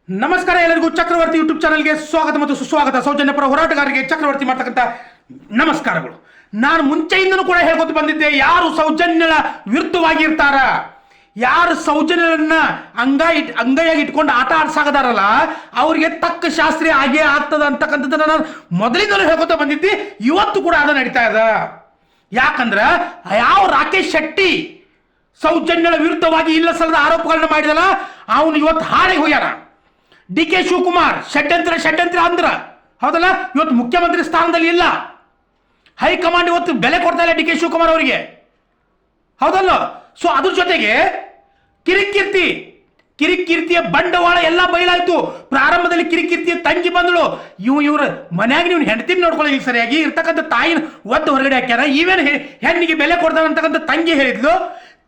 ನಮಸ್ಕಾರ ಎಲ್ಲರಿಗೂ ಚಕ್ರವರ್ತಿ ಯೂಟ್ಯೂಬ್ ಚಾನಲ್ಗೆ ಸ್ವಾಗತ ಮತ್ತು ಸುಸ್ವಾಗತ. ಸೌಜನ್ಯ ಪರ ಹೋರಾಟಗಾರರಿಗೆ ಚಕ್ರವರ್ತಿ ಮಾಡ್ತಕ್ಕಂಥ ನಮಸ್ಕಾರಗಳು. ನಾನು ಮುಂಚೆಯಿಂದನೂ ಕೂಡ ಹೇಳ್ಕೊತ ಬಂದಿದ್ದೆ, ಯಾರು ಸೌಜನ್ಯಗಳ ವಿರುದ್ಧವಾಗಿ ಇರ್ತಾರ, ಯಾರು ಸೌಜನ್ಯಗಳನ್ನ ಅಂಗೈಯಾಗಿ ಇಟ್ಕೊಂಡು ಆಟ ಆಡ್ಸಾಗದಾರಲ್ಲ ಅವ್ರಿಗೆ ತಕ್ಕ ಶಾಸ್ತ್ರೀಯ ಆಗೇ ಆಗ್ತದ ಅಂತಕ್ಕಂಥದ್ದನ್ನ ನಾನು ಮೊದಲಿಂದಲೂ ಹೇಳ್ಕೊತ ಬಂದಿದ್ದೆ. ಇವತ್ತು ಕೂಡ ಅದು ನಡೀತಾ ಇದೆ. ಯಾಕಂದ್ರೆ ಯಾವ ರಾಕೇಶ್ ಶೆಟ್ಟಿ ಸೌಜನ್ಯಗಳ ವಿರುದ್ಧವಾಗಿ ಇಲ್ಲ ಸಲ್ಲದ ಆರೋಪಗಳನ್ನ ಮಾಡಿದಲ್ಲ, ಅವನು ಇವತ್ತು ಹಾರಿಗೆ ಹೋಗ್ಯಾರ. ಡಿ ಕೆ ಶಿವಕುಮಾರ್ ಷಡ್ಯಂತ್ರ ಅಂದ್ರ ಹೌದಲ್ಲ, ಇವತ್ತು ಮುಖ್ಯಮಂತ್ರಿ ಸ್ಥಾನದಲ್ಲಿ ಇಲ್ಲ. ಹೈಕಮಾಂಡ್ ಇವತ್ತು ಬೆಲೆ ಕೊಡ್ತಾ ಇಲ್ಲ ಡಿ ಕೆ ಶಿವಕುಮಾರ್ ಅವರಿಗೆ, ಹೌದಲ್ಲ. ಸೊ ಅದ್ರ ಜೊತೆಗೆ ಕಿರಿಕೀರ್ತಿಯ ಬಂಡವಾಳ ಎಲ್ಲ ಬಯಲಾಯ್ತು. ಪ್ರಾರಂಭದಲ್ಲಿ ಕಿರಿಕೀರ್ತಿಯ ತಂಗಿ ಬಂದಳು, ಇವ್ರ ಮನ್ಯಾಗ ನೀವು ಹೆಂಡತಿನ ನೋಡ್ಕೊಳ್ಳಿ ಸರಿಯಾಗಿ ಇರ್ತಕ್ಕಂಥ ತಾಯಿನ ಒದ್ದು ಹೊರಗಡೆ ಹಾಕ್ಯಾರ. ಇವೇನು ಹೆಣ್ಣಿಗೆ ಬೆಲೆ ಕೊಡ್ತಾರ ಅಂತಕ್ಕಂಥ ತಂಗಿ ಹೇಳಿದ್ಲು.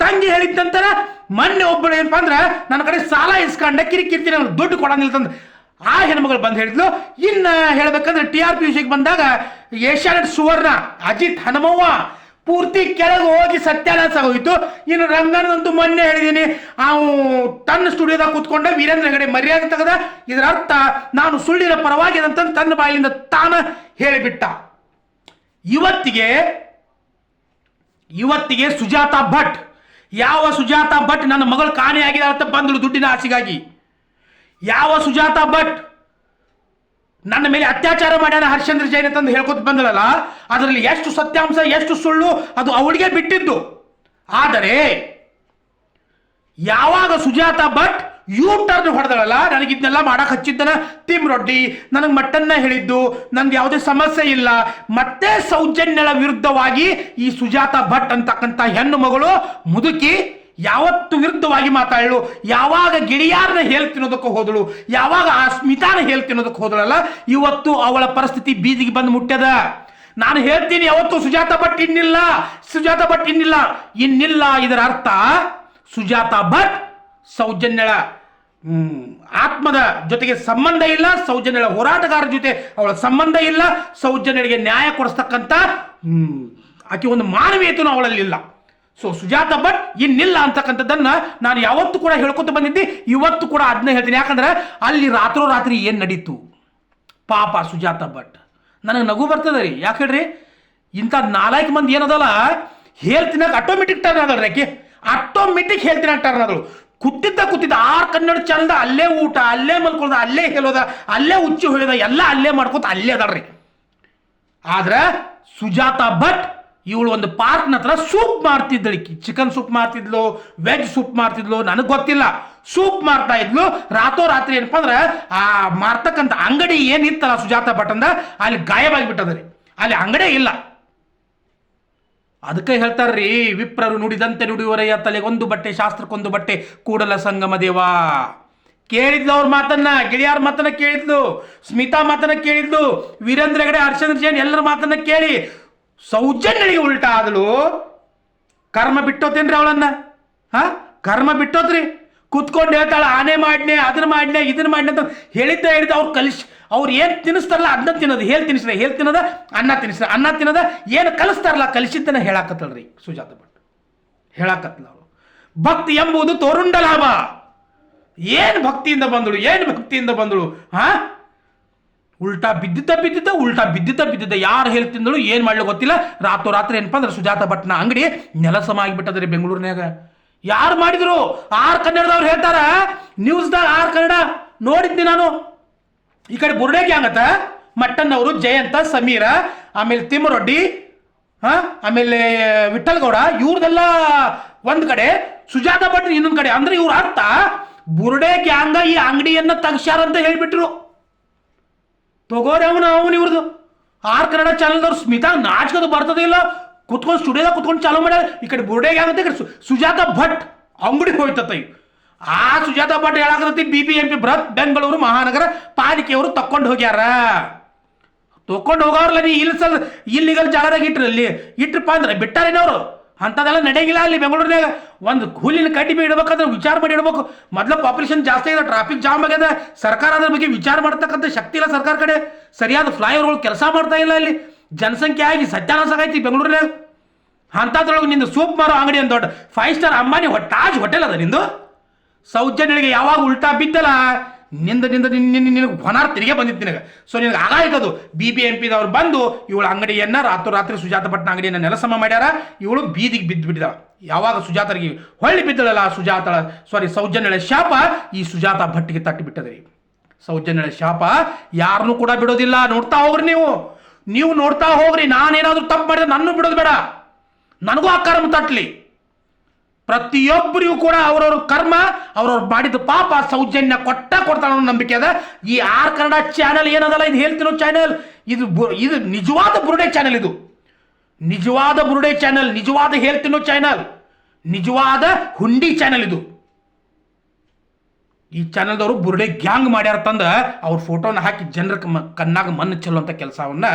ತಂಗಿ ಹೇಳಿದ ನಂತರ ಮೊನ್ನೆ ಒಬ್ಬಳು ಏನಪ್ಪಾ ಅಂದ್ರೆ ನನ್ನ ಕಡೆ ಸಾಲ ಇಸ್ಕೊಂಡ ಕಿರಿಕೀರ್ತಿ ನನಗೆ ದುಡ್ಡು ಕೊಡಂಗಿಲ್ಲ ಆ ಹೆಣ್ಮಗಳು ಬಂದು ಹೇಳಿದ್ಲು. ಇನ್ನು ಹೇಳ್ಬೇಕಂದ್ರೆ TRP ವಿಷಯಕ್ಕೆ ಬಂದಾಗ ಏಷ್ಯಾನೆಟ್ ಸುವರ್ಣ ಅಜಿತ್ ಹನುಮವ್ವ ಪೂರ್ತಿ ಕೆಳಗೆ ಹೋಗಿ ಸತ್ಯಾನಾಶ ಆಗೋಯ್ತು. ಇನ್ನು ರಂಗನಂತೂ ಮೊನ್ನೆ ಹೇಳಿದ್ದೀನಿ, ಅವು ತನ್ನ ಸ್ಟುಡಿಯೋದಾಗ ಕೂತ್ಕೊಂಡ ವೀರೇಂದ್ರ ಹೆಗಡೆ ಮರ್ಯಾದೆ ತೆಗೆದ. ಇದರ ಅರ್ಥ ನಾನು ಸುಳ್ಳಿನ ಪರವಾಗಿ ಅಂತ ತನ್ನ ಬಾಯಿಯಿಂದ ತಾನ ಹೇಳಿಬಿಟ್ಟ. ಇವತ್ತಿಗೆ ಸುಜಾತಾ ಭಟ್, ಯಾವ ಸುಜಾತಾ ಭಟ್ ನನ್ನ ಮಗಳು ಕಾಣೆಯಾಗಿದೆ ಅಂತ ಬಂದಳು ದುಡ್ಡಿನ ಆಸೆಗಾಗಿ. ಯಾವ ಸುಜಾತಾ ಭಟ್ ನನ್ನ ಮೇಲೆ ಅತ್ಯಾಚಾರ ಮಾಡ್ಯಾನ ಹರ್ಷೇಂದ್ರ ಜೈನ್ ಅಂತಂದು ಹೇಳ್ಕೊತ ಬಂದಳಲ್ಲ, ಅದರಲ್ಲಿ ಎಷ್ಟು ಸತ್ಯಾಂಶ ಎಷ್ಟು ಸುಳ್ಳು ಅದು ಅವಳಿಗೆ ಬಿಟ್ಟಿದ್ದು. ಆದರೆ ಯಾವಾಗ ಸುಜಾತಾ ಭಟ್ ಟರ್ನ್ ಹೊಡೆದಳಲ್ಲ, ನನಗಿದ್ನೆಲ್ಲ ಮಾಡಕ್ ಹಚ್ಚಿದ್ದನ ತಿಮ್ರೊಡ್ಡಿ, ನನಗೆ ಮಟ್ಟನ್ನ ಹೇಳಿದ್ದು, ನನ್ಗೆ ಯಾವುದೇ ಸಮಸ್ಯೆ ಇಲ್ಲ, ಮತ್ತೆ ಸೌಜನ್ಯಳ ವಿರುದ್ಧವಾಗಿ ಈ ಸುಜಾತಾ ಭಟ್ ಅಂತಕ್ಕಂಥ ಹೆಣ್ಣು ಮಗಳು ಮುದುಕಿ ಯಾವತ್ತು ವಿರುದ್ಧವಾಗಿ ಮಾತಾಡಲು, ಯಾವಾಗ ಗಿಳಿಯಾರನ್ನ ಹೇಳ್ತಿನ್ನೋದಕ್ಕೆ ಹೋದಳು, ಯಾವಾಗ ಆ ಸ್ಮಿತಾನ ಹೇಳ್ತಿನ್ನೋದಕ್ಕೆ ಹೋದಳಲ್ಲ, ಇವತ್ತು ಅವಳ ಪರಿಸ್ಥಿತಿ ಬೀದಿಗೆ ಬಂದು ಮುಟ್ಟ್ಯದ. ನಾನು ಹೇಳ್ತೀನಿ, ಯಾವತ್ತು ಸುಜಾತಾ ಭಟ್ ಇನ್ನಿಲ್ಲ. ಇದರ ಅರ್ಥ ಸುಜಾತಾ ಭಟ್ ಸೌಜನ್ಯಳ ಆತ್ಮದ ಜೊತೆಗೆ ಸಂಬಂಧ ಇಲ್ಲ, ಸೌಜನ್ಯಳ ಹೋರಾಟಗಾರರ ಜೊತೆ ಅವಳ ಸಂಬಂಧ ಇಲ್ಲ, ಸೌಜನ್ಯಳಿಗೆ ನ್ಯಾಯ ಕೊಡಿಸ್ತಕ್ಕಂಥ ಆಕೆ ಒಂದು ಮಾನವೀಯತೆಯೂ ಅವಳಲ್ಲಿಲ್ಲ. ಸೊ ಸುಜಾತಾ ಭಟ್ ಇನ್ನಿಲ್ಲ ಅಂತಕ್ಕಂಥದ್ದನ್ನ ನಾನು ಯಾವತ್ತು ಕೂಡ ಹೇಳ್ಕೊತ ಬಂದಿದ್ದೆ, ಇವತ್ತು ಕೂಡ ಅದನ್ನ ಹೇಳ್ತೀನಿ. ಯಾಕಂದ್ರೆ ಅಲ್ಲಿ ರಾತ್ರೋರಾತ್ರಿ ಏನು ನಡೀತು ಪಾಪ ಸುಜಾತಾ ಭಟ್. ನನಗೆ ನಗು ಬರ್ತದೆ ರೀ. ಯಾಕೆ ಹೇಳ್ರಿ, ಇಂಥ 4 ಮಂದಿ ಏನದಲ್ಲ ಹೇಳ್ತಿನಾಗ ಆಟೋಮೆಟಿಕ್ ಟರ್ನ್ ಅದಲ್ರಿ, ಆಕೆ ಆಟೋಮೆಟಿಕ್ ಹೇಳ್ತಿನಾಗ ಟರ್ನ್ ಅದಳು. ಕೂತಿದ್ದ 6 ಕನ್ನಡ ಚಂದ, ಅಲ್ಲೇ ಊಟ, ಅಲ್ಲೇ ಮಲ್ಕೊಳ್ಳೋದ, ಅಲ್ಲೇ ಹೇಳೋದ, ಅಲ್ಲೇ ಉಚ್ಚಿ ಹೊಳೆದ, ಎಲ್ಲ ಅಲ್ಲೇ ಮಾಡ್ಕೋತ ಅಲ್ಲೇ ಅದಲ್ರಿ. ಆದ್ರೆ ಸುಜಾತಾ ಭಟ್ ಇವಳು ಒಂದು ಪಾರ್ಕ್ನ ಹತ್ರ ಸೂಪ್ ಮಾಡ್ತಿದ್ದಳು. ಚಿಕನ್ ಸೂಪ್ ಮಾಡ್ತಿದ್ಲು, ವೆಜ್ ಸೂಪ್ ಮಾಡ್ತಿದ್ಲು, ನನಗೆ ಗೊತ್ತಿಲ್ಲ. ಸೂಪ್ ಮಾಡ್ತಾ ಇದ್ಲು. ರಾತ್ರೋರಾತ್ರಿ ಏನಪ್ಪಾ ಅಂದ್ರೆ ಆ ಮಾರ್ತಕ್ಕಂಥ ಅಂಗಡಿ ಏನಿತ್ತಲ್ಲ ಸುಜಾತಾ ಭಟ್ ಅಂದ ಅಲ್ಲಿ ಗಾಯವಾಗಿಬಿಟ್ಟದ್ರಿ, ಅಲ್ಲಿ ಅಂಗಡಿ ಇಲ್ಲ. ಅದಕ್ಕೆ ಹೇಳ್ತಾರ್ರಿ, ವಿಪ್ರರು ನುಡಿದಂತೆ ನುಡಿಯುವರೆಯ ತಲೆಗೊಂದು ಬಟ್ಟೆ ಶಾಸ್ತ್ರಕ್ಕೊಂದು ಬಟ್ಟೆ ಕೂಡಲ ಸಂಗಮ ದೇವ. ಕೇಳಿದ್ಲು ಅವ್ರ ಮಾತನ್ನ, ಗೆಳೆಯರ ಮಾತನ್ನ ಕೇಳಿದ್ಲು, ಸ್ಮಿತಾ ಮಾತನ್ನ ಕೇಳಿದ್ಲು, ವೀರೇಂದ್ರ ಹೆಗಡೆ, ಹರ್ಷೇಂದ್ರ ಜೈನ್ ಎಲ್ಲರ ಮಾತನ್ನ ಕೇಳಿ ಸೌಜನ್ಯಳಿಗೆ ಉಲ್ಟಾ ಆದಳು. ಕರ್ಮ ಬಿಟ್ಟೋತೇನ್ರಿ ಅವಳನ್ನ? ಕರ್ಮ ಬಿಟ್ಟೋತ್ರಿ. ಕೂತ್ಕೊಂಡು ಹೇಳ್ತಾಳೆ, ಆನೆ ಮಾಡ್ನೆ, ಅದನ್ನ ಮಾಡ್ನೆ, ಇದನ್ನ ಮಾಡ್ನೆ ಅಂತ ಹೇಳಿದ್ದ ಅವ್ರು ಏನು ತಿನ್ನಿಸ್ತಾರಲ್ಲ ಅದನ್ನ ತಿನ್ನೋದು, ಹೇಳಿ ತಿನ್ನೋದ ಅನ್ನ ತಿನ್ನೋದ ಏನು ಕಲಿಸ್ತಾರಲ್ಲ ಕಲಿಸಿದ್ದನ್ನ ಹೇಳಾಕತ್ತಳ್ರಿ ಸುಜಾತಾ ಭಟ್. ಹೇಳಾಕತ್ತಲ್ಲ ಅವಳು. ಭಕ್ತಿ ಎಂಬುದು ತೋರುಂಡ ಲಾಭ. ಏನು ಭಕ್ತಿಯಿಂದ ಬಂದಳು ಉಲ್ಟಾ ಬಿದ್ದಿದ್ದ ಯಾರು ಹೇಳ್ತಿದ್ದಳು ಏನು ಮಾಡ್ಲಿಕ್ಕೆ ಗೊತ್ತಿಲ್ಲ. ರಾತ್ರೋರಾತ್ರಿ ಏನಪ್ಪ ಅಂದ್ರೆ ಸುಜಾತಾ ಭಟ್ನ ಅಂಗಡಿ ನೆಲಸಮ ಆಗಿಬಿಟ್ಟದ್ರಿ ಬೆಂಗಳೂರಿನಾಗ. ಯಾರು ಮಾಡಿದ್ರು? ಆರ್ ಕನ್ನಡದವ್ರು ಹೇಳ್ತಾರ, ನ್ಯೂಸ್ದಾಗ ಆರ್ ಕನ್ನಡ ನೋಡಿದ್ನಿ ನಾನು. ಈ ಕಡೆ ಬುರ್ಡೆ ಗ್ಯಾಂಗ್ ಮಟ್ಟಣ್ಣವರು, ಜಯಂತ, ಸಮೀರ, ಆಮೇಲೆ ತಿಮ್ಮರೊಡ್ಡಿ, ಆಮೇಲೆ ವಿಠಲ್ ಗೌಡ, ಇವ್ರದೆಲ್ಲ ಒಂದ್ ಕಡೆ, ಸುಜಾತಾ ಭಟ್ ಇನ್ನೊಂದ್ ಕಡೆ. ಅಂದ್ರೆ ಇವ್ರ ಅರ್ಥ ಬುರ್ಡೆ ಗ್ಯಾಂಗ ಈ ಅಂಗಡಿಯನ್ನ ತಗ್ಸ್ಯಾರ ಅಂತ ಹೇಳ್ಬಿಟ್ರು. ತಗೋರಿ ಅವನು ಇವ್ರದ್ದು. ಆರ್ ಕನ್ನಡ ಚಾನಲ್ದವ್ರು ಸ್ಮಿತಾ ನಾಚ್ಕೋದು ಬರ್ತದೆ ಇಲ್ಲ, ಕುತ್ಕೊಂಡು ಸ್ಟುಡಿಯೋದಾಗ ಕುತ್ಕೊಂಡು ಚಾಲೂ ಮಾಡ್ಯಾರ. ಈ ಕಡೆ ಬುರ್ಡೆ ಗ್ಯಾಂಗ್ ಅಂತ, ಈ ಕಡೆ ಸುಜಾತಾ ಭಟ್ ಅಂಗಡಿ ಹೋಯ್ತತ್ತ. ಆ ಸುಜಾತಾ ಭಟ್ ಹೇಳಾಕತ್ತಿ BBMP ಬೃಹತ್ ಬೆಂಗಳೂರು ಮಹಾನಗರ ಪಾಲಿಕೆಯವರು ತಕೊಂಡು ಹೋಗ್ಯಾರ. ಹೋಗೋರ್ಲ ನೀ ಇಲ್ಲಿಗಲ್ ಜಾಗದಾಗ ಇಟ್ರಪ್ಪ ಅಂದ್ರೆ ಬಿಟ್ಟಾರೇನವ್ರು? ಅಂಥದ್ದೆಲ್ಲ ನಡೆಯಂಗಿಲ್ಲ ಅಲ್ಲಿ ಬೆಂಗಳೂರಿನಾಗ. ಒಂದು ಹುಲ್ಲಿನ ಕಡ್ಡಿ ಇಡ್ಬೇಕಂದ್ರೆ ವಿಚಾರ ಮಾಡಿ ಇಡ್ಬೇಕು. ಮೊದಲು ಪಾಪ್ಯುಲೇಷನ್ ಜಾಸ್ತಿ ಆಗಿದೆ, ಟ್ರಾಫಿಕ್ ಜಾಮ್ ಆಗ್ಯದ, ಸರ್ಕಾರ ಅದ್ರ ಬಗ್ಗೆ ವಿಚಾರ ಮಾಡ್ತಕ್ಕಂಥ ಶಕ್ತಿ ಇಲ್ಲ ಸರ್ಕಾರ ಕಡೆ. ಸರಿಯಾದ ಫ್ಲೈಓವರ್ಗಳು ಕೆಲಸ ಮಾಡ್ತಾ ಇಲ್ಲ. ಅಲ್ಲಿ ಜನಸಂಖ್ಯೆ ಆಗಿ ಸತ್ಯಾನಾಶ ಆಗೈತಿ ಬೆಂಗಳೂರಿನಾಗ. ಅಂಥದ್ರೊಳಗೆ ನಿಂದು ಸೂಪ್ ಮಾರೋ ಅಂಗಡಿ ಒಂದು ದೊಡ್ಡ 5 ಸ್ಟಾರ್ ಅಂಬಾನಿ ತಾಜ್ ಹೋಟೆಲ್ ಅದ ನಿಂದು. ಸೌಜನ್ಯಳಿಗೆ ಯಾವಾಗ ಉಲ್ಟಾ ಬಿದ್ದಲ್ಲ, ನಿನಗೆ ಹೊನಾರ್ ತಿರುಗಿ ಬಂದಿತ್ತು ನಿನಗೆ. ಸೊ ನಿನಗೆ ಆಗಾಯ್ತದು. BBMPದವ್ರು ಬಂದು ಇವಳ ಅಂಗಡಿಯನ್ನು ರಾತ್ರಿ ಸುಜಾತ ಭಟ್ನ ಅಂಗಡಿಯನ್ನು ನೆಲಸಮ ಮಾಡ್ಯಾರ. ಇವಳು ಬೀದಿಗೆ ಬಿದ್ದಾಳ. ಯಾವಾಗ ಸುಜಾತರಿಗೆ ಹೊಳ್ಳಿ ಬಿದ್ದಳಲ್ಲ ಸೌಜನ್ಯಳ ಶಾಪ ಈ ಸುಜಾತ ಭಟ್ಟಿಗೆ ತಟ್ಟಿ ಬಿಟ್ಟದ್ರಿ. ಸೌಜನ್ಯಳ ಶಾಪ ಯಾರನ್ನೂ ಕೂಡ ಬಿಡೋದಿಲ್ಲ. ನೋಡ್ತಾ ಹೋಗ್ರಿ, ನೀವು ನೋಡ್ತಾ ಹೋಗ್ರಿ. ನಾನೇನಾದ್ರೂ ತಪ್ಪು ಮಾಡಿದ್ರೆ ನನ್ನೂ ಬಿಡೋದು ಬೇಡ, ನನಗೂ ಆ ಕರ್ಮ ತಟ್ಲಿ. ಪ್ರತಿಯೊಬ್ಬರಿಗೂ ಕೂಡ ಅವ್ರವ್ರ ಕರ್ಮ ಅವ್ರವ್ರು ಮಾಡಿದ ಪಾಪ ಸೌಜನ್ಯ ಕೊಡ್ತಾಳ ಅನ್ನೋ ನಂಬಿಕೆ ಅದ. ಈ ಆರ್ ಕನ್ನಡ ಚಾನೆಲ್ ಏನದಲ್ಲ, ಇದು ಹೇಳ್ತಿರೋ ಚಾನೆಲ್, ಇದು ನಿಜವಾದ ಬುರುಡೆ ಚಾನೆಲ್. ಇದು ನಿಜವಾದ ಬುರುಡೆ ಚಾನೆಲ್, ನಿಜವಾದ ಹೇಳ್ತಿನೋ ಚಾನೆಲ್, ನಿಜವಾದ ಹುಂಡಿ ಚಾನೆಲ್. ಇದು ಈ ಚಾನೆಲ್ದವರು ಬುರುಡೆ ಗ್ಯಾಂಗ್ ಮಾಡ್ಯಾರ ತಂದ ಅವ್ರ ಫೋಟೋನ ಹಾಕಿ ಜನರ ಕಣ್ಣಾಗ ಮಣ್ಣು ಚೆಲ್ಲುವಂಥ ಕೆಲಸವನ್ನ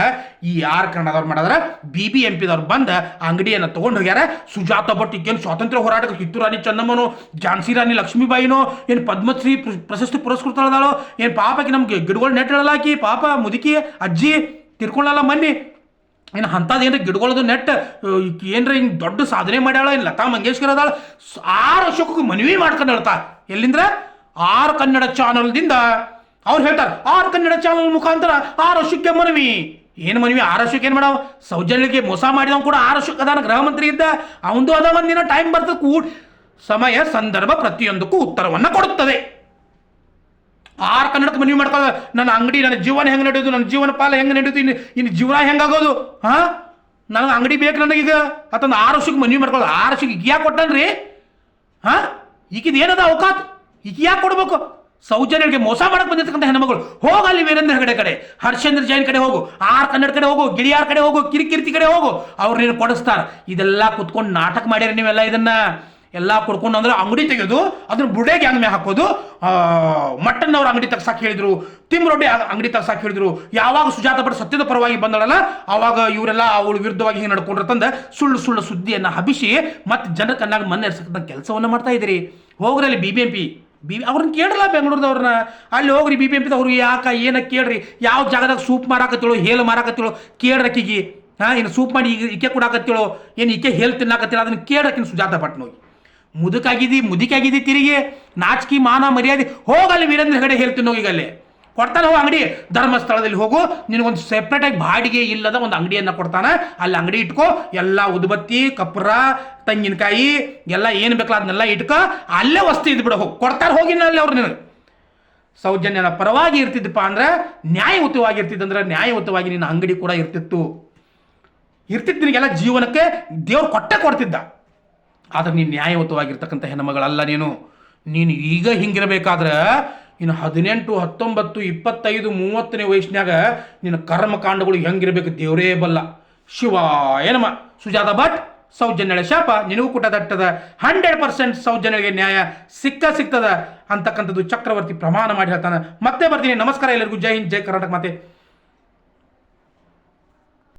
ಈ ಆರ್ ಕನ್ನಡದವ್ರು ಮಾಡಿದ್ರೆ. BBMPದವ್ರು ಬಂದ ಅಂಗಡಿಯನ್ನು ತೊಗೊಂಡು ಹೋಗ್ಯಾರ. ಸುಜಾತ ಭಟ್ ಈಗೇನು ಸ್ವಾತಂತ್ರ್ಯ ಹೋರಾಟಕ್ಕೆ ಕಿತ್ತೂರು ರಾಣಿ ಚೆನ್ನಮ್ಮನೋ, ಝಾನ್ಸಿ ರಾಣಿ ಲಕ್ಷ್ಮೀಬಾಯಿನೋ, ಏನು ಪದ್ಮಶ್ರೀ ಪ್ರಶಸ್ತಿ ಪುರಸ್ಕೃತಳದಾಳೋ, ಏನು ಪಾಪಕ್ಕೆ ನಮ್ಗೆ ಗಿಡಗಳು ನೆಟ್ ಹೇಳಲಾಕಿ ಪಾಪ ಮುದುಕಿ ಅಜ್ಜಿ ತಿರ್ಕೊಳ್ಳಲ್ಲ ಮನ್ನಿ, ಏನು ಅಂಥದ್ದೇನು ಗಿಡಗಳದು ನೆಟ್ ಏನ್ರ ಹಿಂಗೆ ದೊಡ್ಡ ಸಾಧನೆ ಮಾಡ್ಯಾಳ. ಏನು ಲತಾ ಮಂಗೇಶ್ಕರ್ ಅದಾಳ. 6 ವರ್ಷಕ್ಕೂ ಮನವಿ ಮಾಡ್ಕೊಂಡು ಹೇಳ್ತಾ ಎಲ್ಲಿಂದ್ರ ಆರ್ ಕನ್ನಡ ಚಾನಲ್ದಿಂದ ಅವ್ರು ಹೇಳ್ತಾರೆ. ಆರ್ ಕನ್ನಡ ಚಾನಲ್ ಮುಖಾಂತರ 6 ವರ್ಷಕ್ಕೆ ಮನವಿ. ಏನು ಮನವಿ? 6 ವರ್ಷಕ್ಕೆ ಏನು ಮಾಡವ? ಸೌಜನ್ಯಕ್ಕೆ ಮೋಸ ಮಾಡಿದವ್ ಕೂಡ 6 ವರ್ಷಕ್ಕೆ ಅದಾನ, ಗೃಹ ಮಂತ್ರಿ ಇದ್ದ. ಅವಂದು ಅದ ಒಂದಿನ ಟೈಮ್ ಬರ್ತದೆ, ಸಮಯ ಸಂದರ್ಭ ಪ್ರತಿಯೊಂದಕ್ಕೂ ಉತ್ತರವನ್ನು ಕೊಡುತ್ತದೆ. ಆರ್ ಕನ್ನಡಕ್ಕೆ ಮನವಿ ಮಾಡ್ಕೊಳ್ಳೋ, ನನ್ನ ಅಂಗಡಿ, ನನ್ನ ಜೀವನ ಹೆಂಗೆ ನಡೆಯೋದು, ನನ್ನ ಜೀವನ ಪಾಲ ಹೆಂಗೆ ನಡೆಯೋದು, ಇನ್ನು ಜೀವನ ಹೆಂಗಾಗೋದು, ನನಗೆ ಅಂಗಡಿ ಬೇಕು ನನಗೀಗ ಅತ್ತಂದು 6 ವರ್ಷಕ್ಕೆ ಮನವಿ ಮಾಡ್ಕೊಳ್ಳೋದು. 6 ವರ್ಷಕ್ಕೆ ಈಗ ಯಾಕೆ ಕೊಟ್ಟನ್ರಿ? ಈಗಿದ ಏನದ ಅವಕಾತ್? ಈಗ ಯಾಕೆ ಕೊಡ್ಬೇಕು? ಸೌಜನ್ಯಗಳಿಗೆ ಮೋಸ ಮಾಡಕ್ಕೆ ಬಂದಿರ್ತಕ್ಕಂಥ ಹೆಣ್ಮಗಳು ಹೋಗಲ್ಲಿ ವೀರೇಂದ್ರ ಹೆಗಡೆ ಕಡೆ, ಹರ್ಷೇಂದ್ರ ಜೈನ್ ಕಡೆ ಹೋಗು, ಆರ್ ಕನ್ನಡ ಕಡೆ ಹೋಗು, ಗಿಳಿಯಾರ್ ಕಡೆ ಹೋಗು, ಕಿರಿಕೀರ್ತಿ ಕಡೆ ಹೋಗು, ಅವ್ರು ನೀನು ಕೊಡಿಸ್ತಾರೆ. ಇದೆಲ್ಲ ಕುತ್ಕೊಂಡು ನಾಟಕ ಮಾಡ್ಯಾರ ನೀವೆಲ್ಲ. ಇದನ್ನ ಎಲ್ಲ ಕೊಡ್ಕೊಂಡು ಅಂದ್ರೆ ಅಂಗಡಿ ತೆಗೆಯೋದು, ಅದನ್ನ ಬುಡೆ ಗ್ಯಾಂಗ್ ಮೇಲೆ ಹಾಕೋದು. ಮಟ್ಟನ್ ಅವ್ರ ಅಂಗಡಿ ತಗ್ಸಾಕ್ ಹೇಳಿದ್ರು, ತಿಮ್ರೊಡ್ಡಿ ಅಂಗಡಿ ತಗ್ಸಾಕ್ ಹೇಳಿದ್ರು. ಯಾವಾಗ ಸುಜಾತ ಭಟ್ ಸತ್ಯದ ಪರವಾಗಿ ಬಂದಳಲ್ಲ ಆವಾಗ ಇವರೆಲ್ಲ ಅವಳು ವಿರುದ್ಧವಾಗಿ ಹಿಂಗೆ ನಡ್ಕೊಂಡಿರ್ತಂದ ಸುಳ್ಳು ಸುದ್ದಿಯನ್ನು ಹಬ್ಬಿಸಿ ಮತ್ತೆ ಜನರ ಕಣ್ಣಾಗ ಮಣ್ಣು ಎರ್ಸಕ್ಕಂಥ ಕೆಲಸವನ್ನು ಮಾಡ್ತಾ ಇದ್ದೀರಿ. ಹೋಗ್ರಿ ಅಲ್ಲಿ BBMP ಅವ್ರನ್ನ ಕೇಳಲ್ಲ, ಬೆಂಗಳೂರದವ್ರನ್ನ. ಅಲ್ಲಿ ಹೋಗ್ರಿ BBMPದವ್ರು ಯಾಕೆ ಏನಕ್ಕೆ ಕೇಳ್ರಿ. ಯಾವ ಜಾಗದಾಗ ಸೂಪ್ ಮಾರಾಕತ್ತೇಳು, ಹೇಲು ಮಾರಾಕತ್ತೇಳು ಕೇಳ್ರಕ್ಕಿಗಿ. ಇನ್ನು ಸೂಪ್ ಮಾಡಿ ಈಕೆ ಕೊಡಾಕತ್ತೇಳು, ಏನು ಈಕೆ ಹೇಲ್ ತಿನ್ನಾಕತ್ತೇಳು, ಅದನ್ನು ಕೇಳ್ರಕ್ಕಿನ ಸುಜಾತ ಭಟ್ನೋಗಿ. ಮುದುಕಾಗಿದ್ದಿ ತಿರುಗಿ ನಾಚಿಕೆ ಮಾನ ಮರ್ಯಾದೆ ಹೋಗಲ್ಲಿ ವೀರೇಂದ್ರ ಹೆಗಡೆ ಹೇಳ್ತೀನಿ ಹೋಗಿ ಅಲ್ಲಿ ಕೊಡ್ತಾನೆ. ಹೋಗಿ ಅಂಗಡಿ ಧರ್ಮಸ್ಥಳದಲ್ಲಿ ಹೋಗು, ನಿನಗೊಂದು ಸೆಪ್ರೇಟಾಗಿ ಬಾಡಿಗೆ ಇಲ್ಲದ ಒಂದು ಅಂಗಡಿಯನ್ನು ಕೊಡ್ತಾನೆ. ಅಲ್ಲಿ ಅಂಗಡಿ ಇಟ್ಕೋ, ಎಲ್ಲ ಉದ್ಬತ್ತಿ ಕಪ್ಪರ ತೆಂಗಿನಕಾಯಿ ಎಲ್ಲ ಏನು ಬೇಕಲ್ಲ ಅದನ್ನೆಲ್ಲ ಇಟ್ಕೋ, ಅಲ್ಲೇ ವಸ್ತು ಇದ್ಬಿಡ ಹೋಗಿ ಕೊಡ್ತಾರೆ. ಹೋಗಿನ ಅಲ್ಲಿ ಅವ್ರು ನಿನಗೆ ಸೌಜನ್ಯನ ಪರವಾಗಿ ಇರ್ತಿದ್ದಪ್ಪ ಅಂದ್ರೆ, ನ್ಯಾಯಯುತವಾಗಿರ್ತಿದ್ದಂದ್ರೆ ನ್ಯಾಯಯುತವಾಗಿ ನಿನ್ನ ಅಂಗಡಿ ಕೂಡ ಇರ್ತಿತ್ತು ನಿನಗೆಲ್ಲ ಜೀವನಕ್ಕೆ ದೇವ್ರು ಕೊಡ್ತಿದ್ದ. ಆದ್ರೆ ನೀನು ನ್ಯಾಯಯುತವಾಗಿರ್ತಕ್ಕಂಥ ಹೆಣ್ಮಗಳಲ್ಲ. ನೀನು ಈಗ ಹಿಂಗಿರಬೇಕಾದ್ರೆ ಇನ್ನು 18, 19, 25, 30ನೇ ವಯಸ್ಸಿನಾಗ ನಿನ್ನ ಕರ್ಮಕಾಂಡಗಳು ಹೆಂಗಿರ್ಬೇಕು ದೇವರೇ ಬಲ್ಲ. ಶಿವ ಏನಮ್ಮ. ಸುಜಾತ ಭಟ್ ಸೌಜನ್ಯಳ ಶಾಪ ನಿನಗೂ ಕೂಡ ತಟ್ಟದ. 100% ಸೌಜನ್ಯಗೆ ನ್ಯಾಯ ಸಿಗ್ತದ ಅಂತಕ್ಕಂಥದ್ದು ಚಕ್ರವರ್ತಿ ಪ್ರಮಾಣ ಮಾಡಿ ಹೇಳ್ತಾನೆ. ಮತ್ತೆ ಬರ್ತೀನಿ. ನಮಸ್ಕಾರ ಎಲ್ಲರಿಗೂ. ಜೈ ಹಿಂದ್, ಜೈ ಕರ್ನಾಟಕ ಮಾತೆ.